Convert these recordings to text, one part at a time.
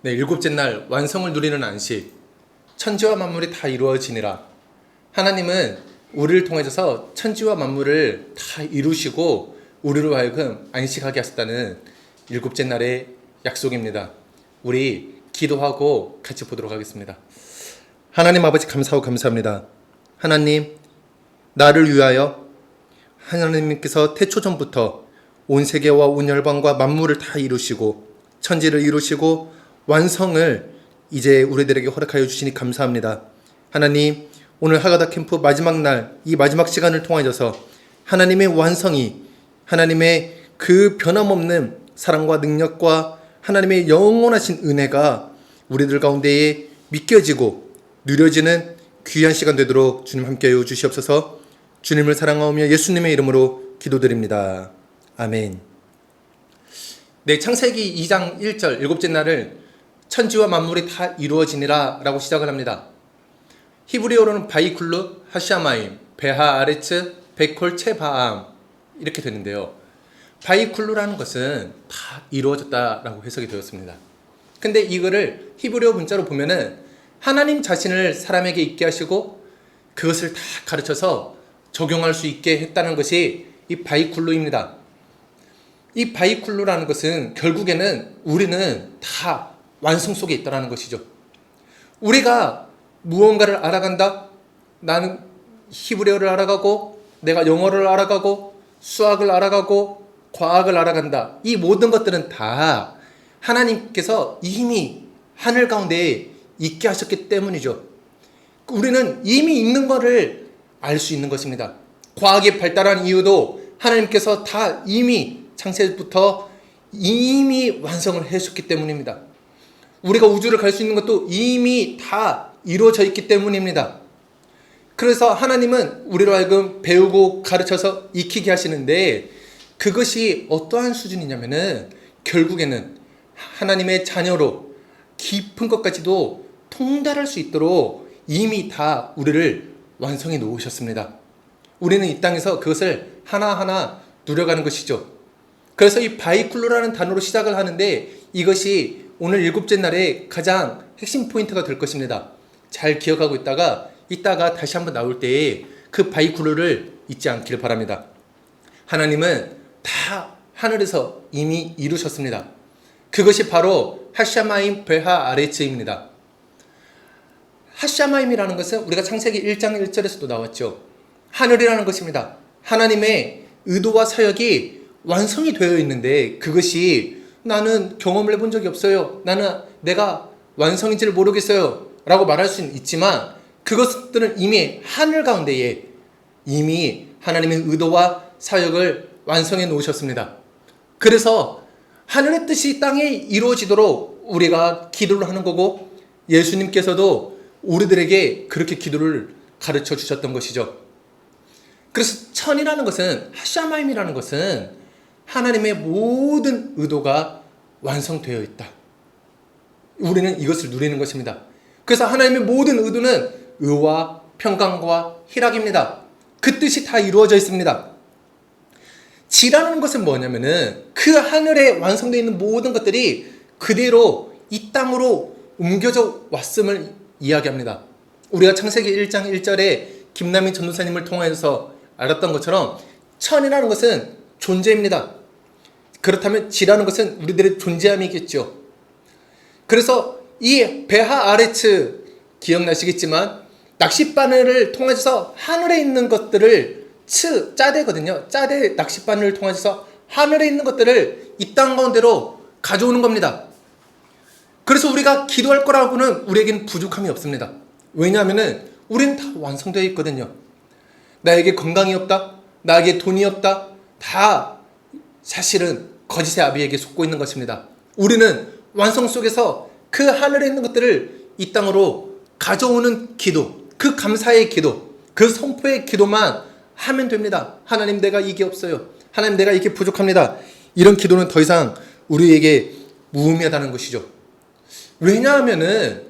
네, 일곱째 날 완성을 누리는 안식. 천지와 만물이 다 이루어지니라. 하나님은 우리를 통해서 천지와 만물을 다 이루시고 우리로 하여금 안식하게 하셨다는 일곱째 날의 약속입니다. 우리 기도하고 같이 보도록 하겠습니다. 하나님 아버지, 감사하고 감사합니다. 하나님, 나를 위하여 하나님께서 태초전부터 온 세계와 온 열방과 만물을 다 이루시고 천지를 이루시고 완성을 이제 우리들에게 허락하여 주시니 감사합니다. 하나님, 오늘 하가다 캠프 마지막 날, 이 마지막 시간을 통하여서 하나님의 완성이, 하나님의 그 변함없는 사랑과 능력과 하나님의 영원하신 은혜가 우리들 가운데에 믿겨지고 누려지는 귀한 시간 되도록 주님 함께하여 주시옵소서. 주님을 사랑하오며 예수님의 이름으로 기도드립니다. 아멘. 네, 창세기 2장 1절 일곱째 날을 천지와 만물이 다 이루어지니라 라고 시작을 합니다. 히브리어로는 바이쿨루, 하샤마임, 베하 아레츠, 베콜 체바암 이렇게 되는데요. 바이쿨루라는 것은 다 이루어졌다라고 해석이 되었습니다. 근데 이거를 히브리어 문자로 보면은 하나님 자신을 사람에게 있게 하시고 그것을 다 가르쳐서 적용할 수 있게 했다는 것이 이 바이쿨루입니다. 이 바이쿨루라는 것은 결국에는 우리는 다 완성 속에 있다는 것이죠. 우리가 무언가를 알아간다? 나는 히브리어를 알아가고 내가 영어를 알아가고 수학을 알아가고 과학을 알아간다. 이 모든 것들은 다 하나님께서 이미 하늘 가운데 있게 하셨기 때문이죠. 우리는 이미 있는 것을 알 수 있는 것입니다. 과학이 발달한 이유도 하나님께서 다 이미 창세부터 이미 완성을 해주셨기 때문입니다. 우리가 우주를 갈 수 있는 것도 이미 다 이루어져 있기 때문입니다. 그래서 하나님은 우리로 하여금 배우고 가르쳐서 익히게 하시는데 그것이 어떠한 수준이냐면은 결국에는 하나님의 자녀로 깊은 것까지도 통달할 수 있도록 이미 다 우리를 완성해 놓으셨습니다. 우리는 이 땅에서 그것을 하나하나 누려가는 것이죠. 그래서 이 바이쿨루라는 단어로 시작을 하는데 이것이 오늘 일곱째 날의 가장 핵심 포인트가 될 것입니다. 잘 기억하고 이따가 다시 한번 나올 때에 그 바이쿨루를 잊지 않기를 바랍니다. 하나님은 다 하늘에서 이미 이루셨습니다. 그것이 바로 하샤마임 베하 아레츠입니다. 하샤마임이라는 것은 우리가 창세기 1장 1절에서도 나왔죠. 하늘이라는 것입니다. 하나님의 의도와 사역이 완성이 되어 있는데 그것이 나는 경험을 해본 적이 없어요. 내가 완성인지를 모르겠어요. 라고 말할 수는 있지만 그것들은 이미 하늘 가운데에 이미 하나님의 의도와 사역을 완성해 놓으셨습니다. 그래서 하늘의 뜻이 땅에 이루어지도록 우리가 기도를 하는 거고 예수님께서도 우리들에게 그렇게 기도를 가르쳐 주셨던 것이죠. 그래서 천이라는 것은 하샤마임이라는 것은 하나님의 모든 의도가 완성되어 있다. 우리는 이것을 누리는 것입니다. 그래서 하나님의 모든 의도는 의와 평강과 희락입니다. 그 뜻이 다 이루어져 있습니다. 지라는 것은 뭐냐면은 그 하늘에 완성되어 있는 모든 것들이 그대로 이 땅으로 옮겨져 왔음을 이야기합니다. 우리가 창세기 1장 1절에 김남희 전도사님을 통해서 알았던 것처럼 천이라는 것은 존재입니다. 그렇다면 지라는 것은 우리들의 존재함이겠죠. 그래서 이 베하 아레츠 기억나시겠지만 낚싯바늘을 통해서 하늘에 있는 것들을 짜대거든요. 짜대 낚싯바늘을 통해서 하늘에 있는 것들을 이 땅 가운데로 가져오는 겁니다. 그래서 우리가 기도할 거라고는 우리에게는 부족함이 없습니다. 왜냐하면 우리는 다 완성되어 있거든요. 나에게 건강이 없다, 나에게 돈이 없다, 다 사실은 거짓의 아비에게 속고 있는 것입니다. 우리는 완성 속에서 그 하늘에 있는 것들을 이 땅으로 가져오는 기도, 그 감사의 기도, 그 선포의 기도만 하면 됩니다. 하나님, 내가 이게 없어요. 하나님, 내가 이게 부족합니다. 이런 기도는 더 이상 우리에게 무의미하다는 것이죠. 왜냐하면은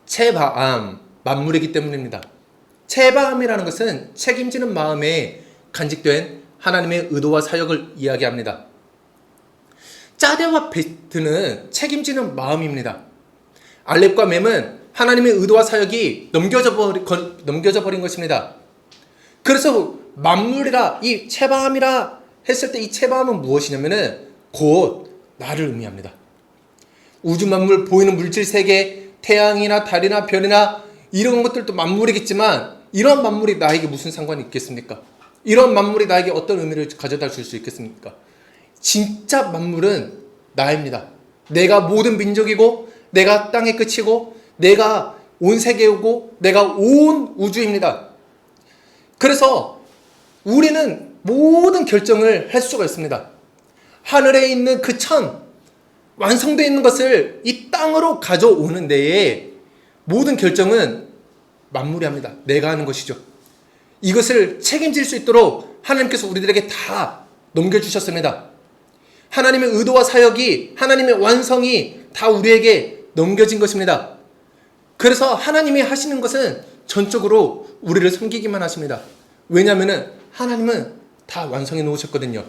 체바암, 만물이기 때문입니다. 체바암이라는 것은 책임지는 마음에 간직된 하나님의 의도와 사역을 이야기합니다. 짜레와 베트는 책임지는 마음입니다. 알렙과 mem은 하나님의 의도와 사역이 넘겨져 버린 것입니다. 그래서 만물이라, 이 체바함이라 했을 때 이 체바함은 무엇이냐면은 곧 나를 의미합니다. 우주 만물, 보이는 물질 세계, 태양이나 달이나 별이나 이런 것들도 만물이겠지만 이런 만물이 나에게 무슨 상관이 있겠습니까? 이런 만물이 나에게 어떤 의미를 가져다 줄 수 있겠습니까? 진짜 만물은 나입니다. 내가 모든 민족이고, 내가 땅의 끝이고, 내가 온 세계이고, 내가 온 우주입니다. 그래서 우리는 모든 결정을 할 수가 있습니다. 하늘에 있는 그 완성되어 있는 것을 이 땅으로 가져오는 데에 모든 결정은 만물이 합니다. 내가 하는 것이죠. 이것을 책임질 수 있도록 하나님께서 우리들에게 다 넘겨주셨습니다. 하나님의 의도와 사역이, 하나님의 완성이 다 우리에게 넘겨진 것입니다. 그래서 하나님이 하시는 것은 전적으로 우리를 섬기기만 하십니다. 왜냐하면 하나님은 다 완성해 놓으셨거든요.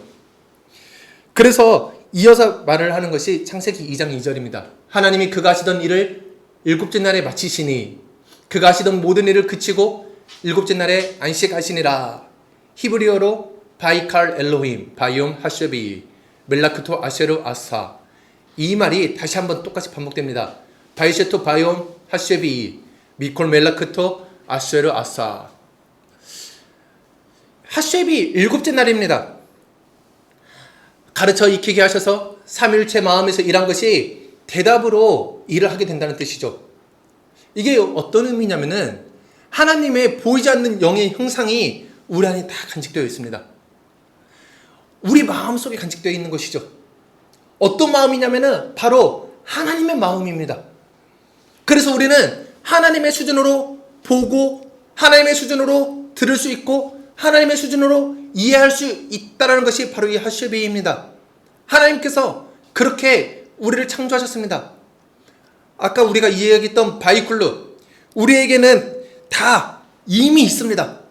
그래서 이어서 말을 하는 것이 창세기 2장 2절입니다. 하나님이 그가 하시던 일을 일곱째 날에 마치시니 그가 하시던 모든 일을 그치고 일곱째 날에 안식하시니라. 히브리어로 바이칼 엘로힘 바이옴 하쉐비 멜라크토 아쉐르 아사. 이 말이 다시 한번 똑같이 반복됩니다. 바이셰토 바이옴 하쉐비 미콜 멜라크토 아쉐르 아사. 하쉐비 일곱째 날입니다. 가르쳐 익히게 하셔서 삼일체 마음에서 일한 것이 대답으로 일을 하게 된다는 뜻이죠. 이게 어떤 의미냐면은 하나님의 보이지 않는 영의 형상이 우리 안에 다 간직되어 있습니다. 우리 마음속에 간직되어 있는 것이죠. 어떤 마음이냐면은 바로 하나님의 마음입니다. 그래서 우리는 하나님의 수준으로 보고 하나님의 수준으로 들을 수 있고 하나님의 수준으로 이해할 수 있다는 것이 바로 이 하쉐비입니다. 하나님께서 그렇게 우리를 창조하셨습니다. 아까 우리가 이야기했던 바이쿨루, 우리에게는 다 이미 있습니다.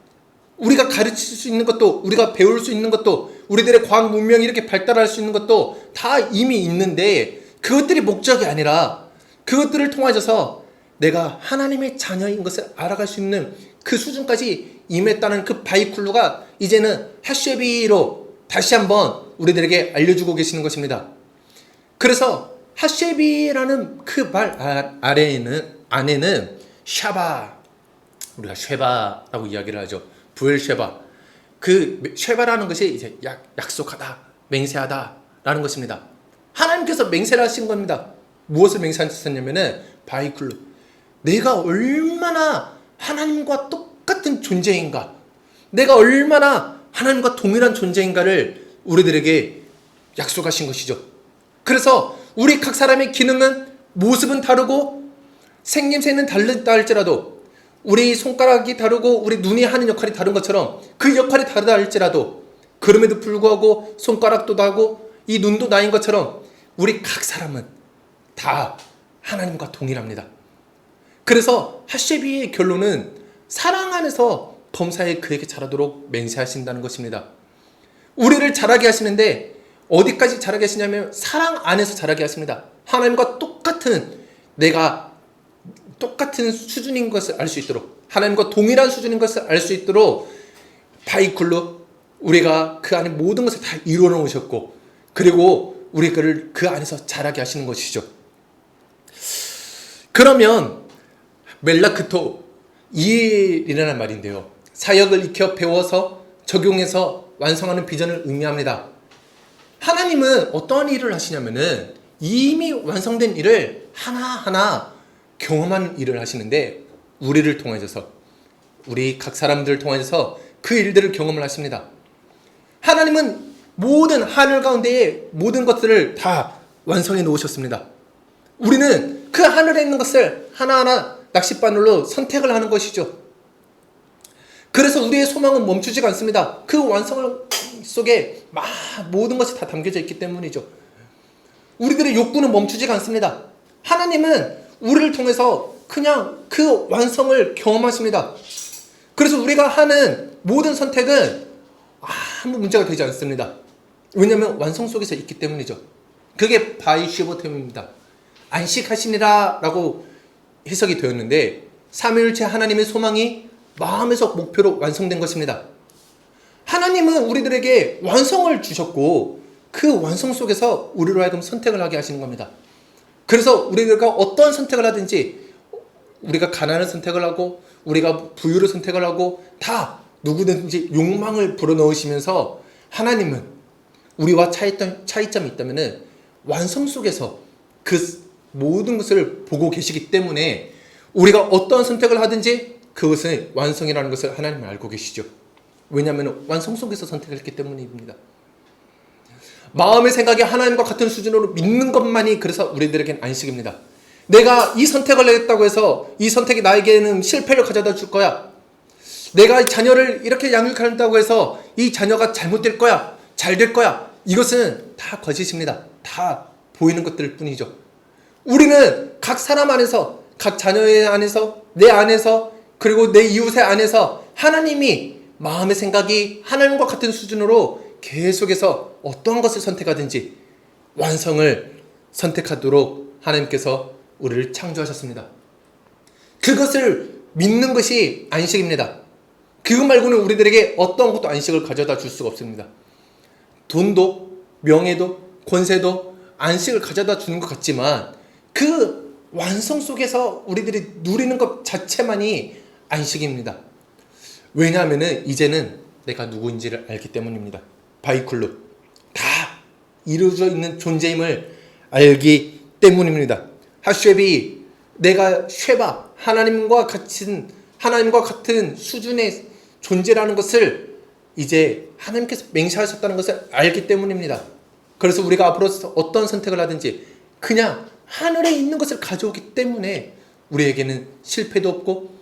우리가 가르칠 수 있는 것도, 우리가 배울 수 있는 것도, 우리들의 과학 문명이 이렇게 발달할 수 있는 것도 다 이미 있는데 그것들이 목적이 아니라 그것들을 통하여서 내가 하나님의 자녀인 것을 알아갈 수 있는 그 수준까지 임했다는 그 바이쿨루가 이제는 하쉐비로 다시 한번 우리들에게 알려주고 계시는 것입니다. 그래서 하쉐비라는 그 말 안에는 샤바, 우리가 쉐바라고 이야기를 하죠. 부엘 쉐바. 그 쉐바라는 것이 이제 약속하다, 맹세하다라는 것입니다. 하나님께서 맹세를 하신 겁니다. 무엇을 맹세하셨냐면은 바이쿨루. 내가 얼마나 하나님과 똑같은 존재인가, 내가 얼마나 하나님과 동일한 존재인가를 우리들에게 약속하신 것이죠. 그래서 우리 각 사람의 기능은, 모습은 다르고 생김새는 다르다 할지라도, 우리 손가락이 다르고 우리 눈이 하는 역할이 다른 것처럼 그 역할이 다르다 할지라도, 그럼에도 불구하고 손가락도 나고 이 눈도 나인 것처럼 우리 각 사람은 다 하나님과 동일합니다. 그래서 하쉐비의 결론은 사랑 안에서 범사에 그에게 자라도록 맹세하신다는 것입니다. 우리를 자라게 하시는데 어디까지 자라게 하시냐면 사랑 안에서 자라게 하십니다. 하나님과 내가 똑같은 수준인 것을 알 수 있도록, 하나님과 동일한 수준인 것을 알 수 있도록 바이쿨루, 우리가 그 안에 모든 것을 다 이루어 놓으셨고, 그리고 우리 그를 그 안에서 자라게 하시는 것이죠. 그러면 멜라크토, 이일이라는 말인데요, 사역을 익혀 배워서 적용해서 완성하는 비전을 의미합니다. 하나님은 어떠한 일을 하시냐면은 이미 완성된 일을 하나하나 경험하는 일을 하시는데, 우리를 통해서, 우리 각 사람들을 통해서 그 일들을 경험을 하십니다. 하나님은 모든 하늘 가운데의 모든 것들을 다 완성해 놓으셨습니다. 우리는 그 하늘에 있는 것을 하나하나 낚싯바늘로 선택을 하는 것이죠. 그래서 우리의 소망은 멈추지가 않습니다. 그 완성 속에 모든 것이 다 담겨져 있기 때문이죠. 우리들의 욕구는 멈추지가 않습니다. 하나님은 우리를 통해서 그냥 그 완성을 경험하십니다. 그래서 우리가 하는 모든 선택은 아무 문제가 되지 않습니다. 왜냐하면 완성 속에서 있기 때문이죠. 그게 바이쉐보템입니다. 안식하시니라 라고 해석이 되었는데 삼위일체 하나님의 소망이 마음에서 목표로 완성된 것입니다. 하나님은 우리들에게 완성을 주셨고 그 완성 속에서 우리로 하여금 선택을 하게 하시는 겁니다. 그래서 우리가 어떤 선택을 하든지 우리가 가난을 선택을 하고 우리가 부유를 선택을 하고 다 누구든지 욕망을 불어넣으시면서 하나님은 우리와 차이점이 있다면 완성 속에서 그 모든 것을 보고 계시기 때문에 우리가 어떤 선택을 하든지 그것은 완성이라는 것을 하나님은 알고 계시죠. 왜냐하면 완성 속에서 선택을 했기 때문입니다. 마음의 생각이 하나님과 같은 수준으로 믿는 것만이 그래서 우리들에겐 안식입니다. 내가 이 선택을 했다고 해서 이 선택이 나에게는 실패를 가져다 줄 거야. 내가 자녀를 이렇게 양육한다고 해서 이 자녀가 잘못될 거야. 잘 될 거야. 이것은 다 거짓입니다. 다 보이는 것들 뿐이죠. 우리는 각 사람 안에서, 각 자녀의 안에서, 내 안에서, 그리고 내 이웃의 안에서 하나님이 마음의 생각이 하나님과 같은 수준으로 계속해서 어떠한 것을 선택하든지 완성을 선택하도록 하나님께서 우리를 창조하셨습니다. 그것을 믿는 것이 안식입니다. 그것 말고는 우리들에게 어떤 것도 안식을 가져다 줄 수가 없습니다. 돈도 명예도 권세도 안식을 가져다 주는 것 같지만 그 완성 속에서 우리들이 누리는 것 자체만이 안식입니다. 왜냐하면 이제는 내가 누구인지를 알기 때문입니다. 바이쿨루 다 이루어져 있는 존재임을 알기 때문입니다. 하쉐비 내가 쉐바 하나님과 같은 수준의 존재라는 것을 이제 하나님께서 맹세하셨다는 것을 알기 때문입니다. 그래서 우리가 앞으로 어떤 선택을 하든지 그냥 하늘에 있는 것을 가져오기 때문에 우리에게는 실패도 없고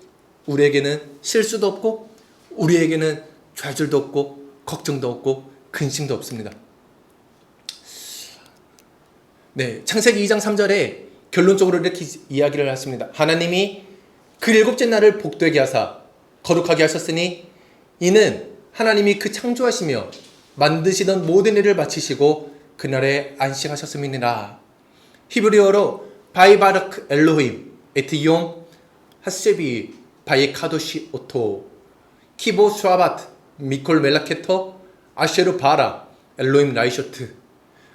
우리에게는 실수도 없고 우리에게는 좌절도 없고 걱정도 없고 근심도 없습니다. 네, 창세기 2장 3절에 결론적으로 이렇게 이야기를 했습니다. 하나님이 그 일곱째 날을 복되게 하사 거룩하게 하셨으니 이는 하나님이 그 창조하시며 만드시던 모든 일을 마치시고 그날에 안식하셨음이니라. 히브리어로 바이바르크 엘로힘 에티용 하세비 바이카도시 오토 키보 수아바트 미콜 멜라케터 아쉐르 바라 엘로힘 라이쇼트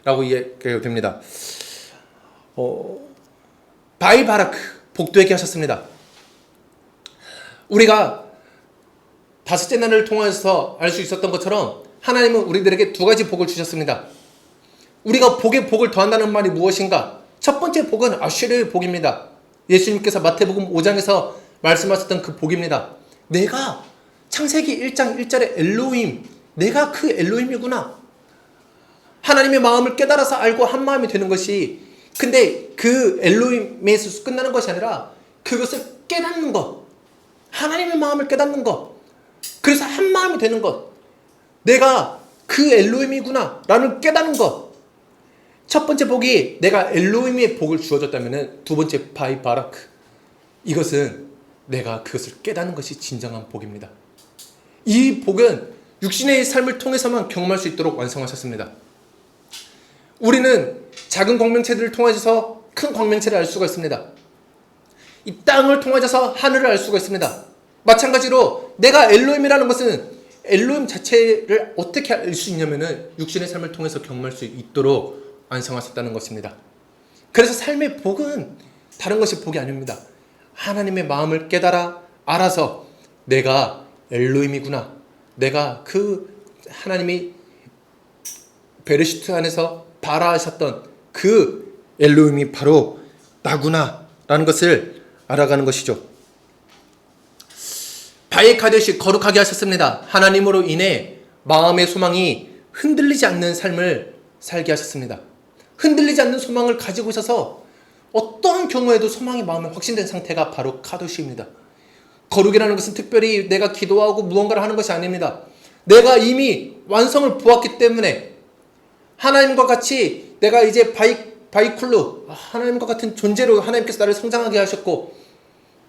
라고 이야기가 됩니다. 바이바라크 복되게 하셨습니다. 우리가 다섯째 날을 통해서 알 수 있었던 것처럼 하나님은 우리들에게 두 가지 복을 주셨습니다. 우리가 복에 복을 더한다는 말이 무엇인가? 첫 번째 복은 아쉐르의 복입니다. 예수님께서 마태복음 5장에서 말씀하셨던 그 복입니다. 내가 창세기 1장 1절에 엘로힘, 내가 그 엘로힘이구나. 하나님의 마음을 깨달아서 알고 한 마음이 되는 것이, 근데 그 엘로힘에서 끝나는 것이 아니라 그것을 깨닫는 것, 하나님의 마음을 깨닫는 것, 그래서 한 마음이 되는 것, 내가 그 엘로힘이구나 라는 깨닫는 것. 첫 번째 복이 내가 엘로힘의 복을 주어졌다면 두 번째 바이바라크, 이것은 내가 그것을 깨닫는 것이 진정한 복입니다. 이 복은 육신의 삶을 통해서만 경험할 수 있도록 완성하셨습니다. 우리는 작은 광명체들을 통해서 큰 광명체를 알 수가 있습니다. 이 땅을 통해서 하늘을 알 수가 있습니다. 마찬가지로 내가 엘로힘이라는 것은 엘로힘 자체를 어떻게 알 수 있냐면은 육신의 삶을 통해서 경험할 수 있도록 완성하셨다는 것입니다. 그래서 삶의 복은 다른 것이 복이 아닙니다. 하나님의 마음을 깨달아 알아서 내가 엘로힘이구나, 내가 그 하나님이 베르시트 안에서 바라하셨던 그 엘로힘이 바로 나구나 라는 것을 알아가는 것이죠. 바이카데시 거룩하게 하셨습니다. 하나님으로 인해 마음의 소망이 흔들리지 않는 삶을 살게 하셨습니다. 흔들리지 않는 소망을 가지고 있어서 어떠한 경우에도 소망이 마음에 확신된 상태가 바로 카도시입니다. 거룩이라는 것은 특별히 내가 기도하고 무언가를 하는 것이 아닙니다. 내가 이미 완성을 보았기 때문에 하나님과 같이 내가 이제 바이쿨루, 하나님과 같은 존재로 하나님께서 나를 성장하게 하셨고,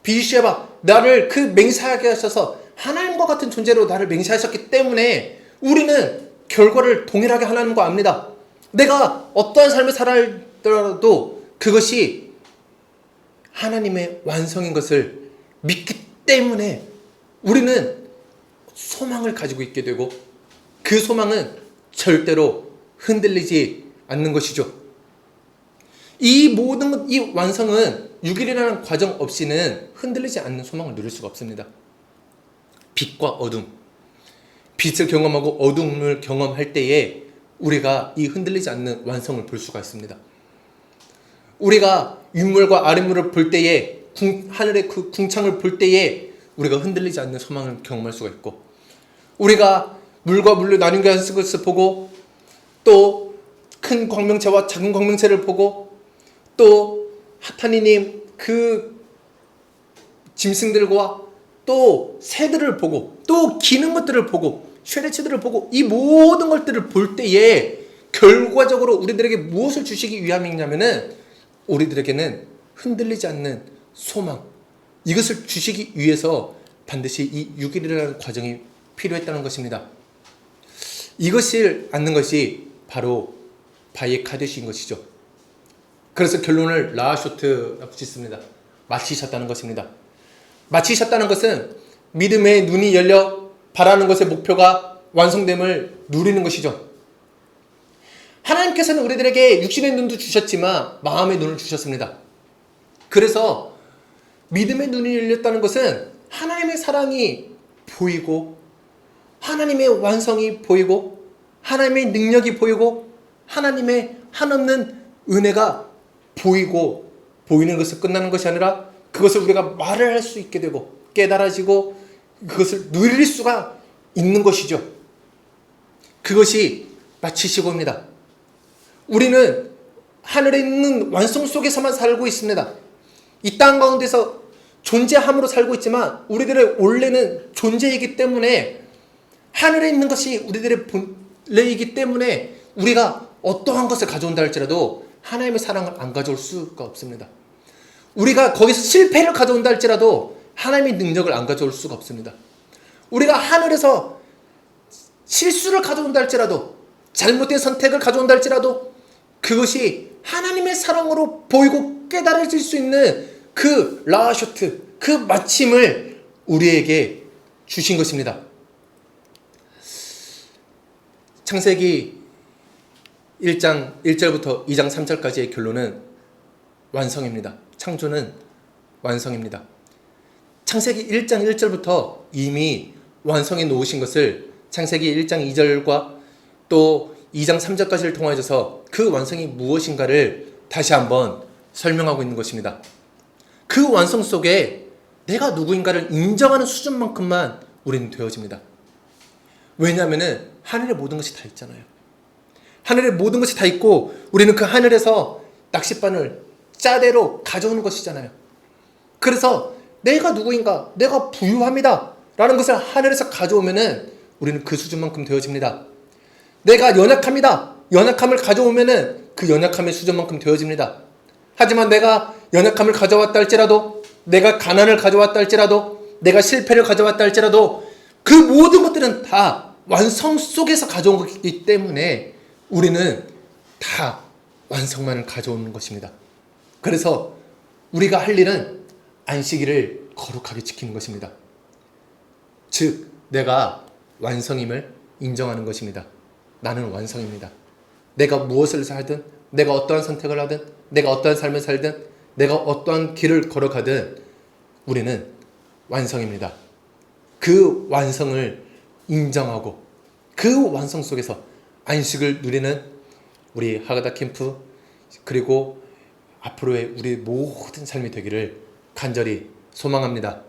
비쉐바, 나를 그 맹세하게 하셔서 하나님과 같은 존재로 나를 맹세하셨기 때문에 우리는 결과를 동일하게 하나님과 압니다. 내가 어떠한 삶을 살아더라도 그것이 하나님의 완성인 것을 믿기 때문에 우리는 소망을 가지고 있게 되고 그 소망은 절대로 흔들리지 않는 것이죠. 이 모든 이 완성은 6일이라는 과정 없이는 흔들리지 않는 소망을 누릴 수가 없습니다. 빛과 어둠, 빛을 경험하고 어둠을 경험할 때에 우리가 이 흔들리지 않는 완성을 볼 수가 있습니다. 우리가 윗물과 아랫물을 볼 때에 하늘의 그 궁창을 볼 때에 우리가 흔들리지 않는 소망을 경험할 수가 있고, 우리가 물과 물로 나뉜 것을 보고 또 큰 광명체와 작은 광명체를 보고 또 하타니님 그 짐승들과 또 새들을 보고 또 기는 것들을 보고 쉐레츠들을 보고 이 모든 것들을 볼 때에 결과적으로 우리들에게 무엇을 주시기 위함이냐면은 우리들에게는 흔들리지 않는 소망, 이것을 주시기 위해서 반드시 이 6일이라는 과정이 필요했다는 것입니다. 이것을 않는 것이 바로 바이의 카데시인 것이죠. 그래서 결론을 라하쇼트라고 짓습니다. 마치셨다는 것입니다. 마치셨다는 것은 믿음의 눈이 열려 바라는 것의 목표가 완성됨을 누리는 것이죠. 하나님께서는 우리들에게 육신의 눈도 주셨지만 마음의 눈을 주셨습니다. 그래서 믿음의 눈이 열렸다는 것은 하나님의 사랑이 보이고 하나님의 완성이 보이고 하나님의 능력이 보이고 하나님의 한없는 은혜가 보이는 것을 끝나는 것이 아니라 그것을 우리가 말을 할 수 있게 되고 깨달아지고 그것을 누릴 수가 있는 것이죠. 그것이 마치시고입니다. 우리는 하늘에 있는 완성 속에서만 살고 있습니다. 이 땅 가운데서 존재함으로 살고 있지만 우리들의 원래는 존재이기 때문에 하늘에 있는 것이 우리들의 본래이기 때문에 우리가 어떠한 것을 가져온다 할지라도 하나님의 사랑을 안 가져올 수가 없습니다. 우리가 거기서 실패를 가져온다 할지라도 하나님의 능력을 안 가져올 수가 없습니다. 우리가 하늘에서 실수를 가져온다 할지라도 잘못된 선택을 가져온다 할지라도 그것이 하나님의 사랑으로 보이고 깨달아질 수 있는 그 라하쇼트, 그 마침을 우리에게 주신 것입니다. 창세기 1장 1절부터 2장 3절까지의 결론은 완성입니다. 창조는 완성입니다. 창세기 1장 1절부터 이미 완성해 놓으신 것을 창세기 1장 2절과 또 2장 3절까지를 통하여서 그 완성이 무엇인가를 다시 한번 설명하고 있는 것입니다. 그 완성 속에 내가 누구인가를 인정하는 수준만큼만 우리는 되어집니다. 왜냐하면 하늘의 모든 것이 다 있잖아요. 하늘의 모든 것이 다 있고 우리는 그 하늘에서 낚싯바늘 짜대로 가져오는 것이잖아요. 그래서 내가 누구인가, 내가 부유합니다 라는 것을 하늘에서 가져오면은 우리는 그 수준만큼 되어집니다. 내가 연약합니다. 연약함을 가져오면은 그 연약함의 수준만큼 되어집니다. 하지만 내가 연약함을 가져왔다 할지라도, 내가 가난을 가져왔다 할지라도, 내가 실패를 가져왔다 할지라도 그 모든 것들은 다 완성 속에서 가져온 것이기 때문에 우리는 다 완성만을 가져오는 것입니다. 그래서 우리가 할 일은 안식일을 거룩하게 지키는 것입니다. 즉 내가 완성임을 인정하는 것입니다. 나는 완성입니다. 내가 무엇을 살든, 내가 어떠한 선택을 하든, 내가 어떠한 삶을 살든, 내가 어떠한 길을 걸어가든 우리는 완성입니다. 그 완성을 인정하고 그 완성 속에서 안식을 누리는 우리 하가다 캠프 그리고 앞으로의 우리 모든 삶이 되기를 간절히 소망합니다.